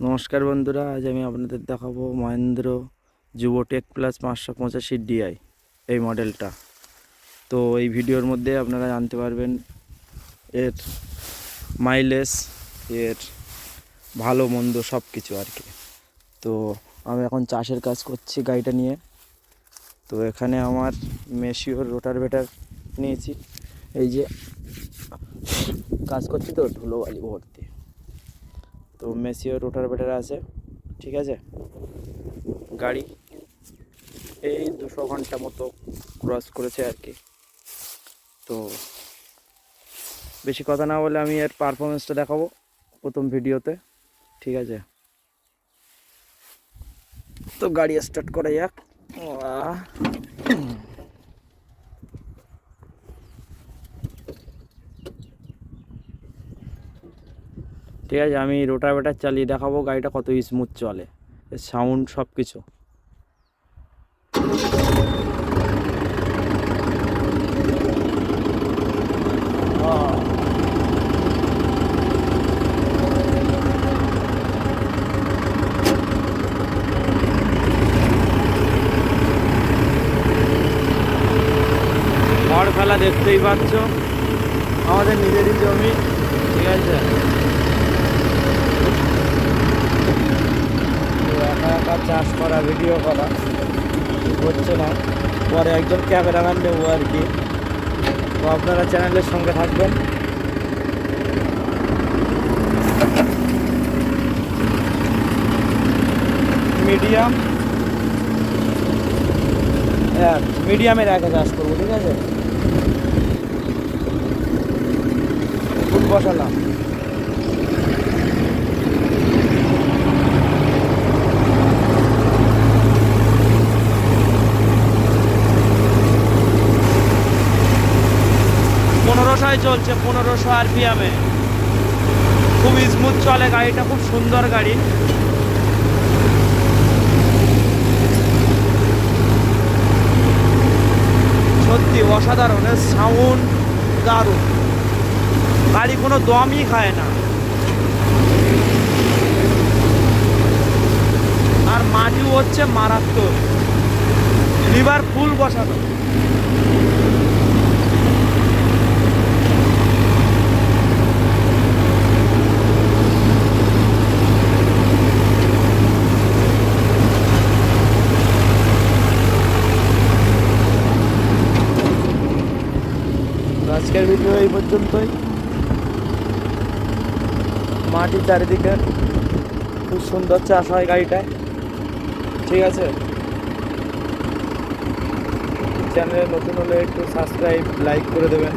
নমস্কার বন্ধুরা, আজ আমি আপনাদের দেখাবো মহেন্দ্র যুবটেক প্লাস 585 ডিআই এই মডেলটা। তো এই ভিডিওর মধ্যে আপনারা জানতে পারবেন এর মাইলেজ, এর ভালো মন্দ সব কিছু আর কি। তো আমি এখন চাষের কাজ করছি গাড়িটা নিয়ে। তো এখানে আমার মেশিওর রোটারভেটার নিয়েছি, এই যে কাজ করছি তো ধুলোবালি ভর্তি। তো মেসিও রোটারভেটার আছে, ঠিক আছে। গাড়ি এই 200 ঘন্টা মতো ক্রস করেছে আর কি। তো বেশি কথা না বলে আমি এর পারফরমেন্সটা দেখাবো প্রথম ভিডিওতে, ঠিক আছে। তো গাড়ি স্টার্ট করা যাক। ঠিক আছে, আমি রোটারভেটার চালিয়ে দেখাবো গাড়িটা কত স্মুথ চলে, সাউন্ড সব কিছু। খড় ফেলা দেখতেই পাচ্ছ, আমাদের নিজেরই জমি, ঠিক আছে। তো একা একা চাষ করা, ভিডিও করা হচ্ছে না, পরে একজন ক্যামেরাম্যান নেবো আর কি। তো আপনারা চ্যানেলের সঙ্গে থাকবেন। মিডিয়ামের একা চাষ করবো, ঠিক আছে। ফুল বসালাম, চলছে 1500 আরপিএমে, খুব স্মুথ চলে গাড়িটা, খুব সুন্দর গাড়ি। সত্যি অসাধারণ, সাউন্ড দারুণ, গাড়ি কোনো দমই খায় না। আর মাটিও হচ্ছে মারাত্মক, লিভার ফুল বসানো। আজকের ভিডিও এই পর্যন্তই। মাটি চারিদিকে, খুব সুন্দর চাষ হয় গাড়িটায়, ঠিক আছে। চ্যানেলে নতুন হলে একটু সাবস্ক্রাইব, লাইক করে দেবেন।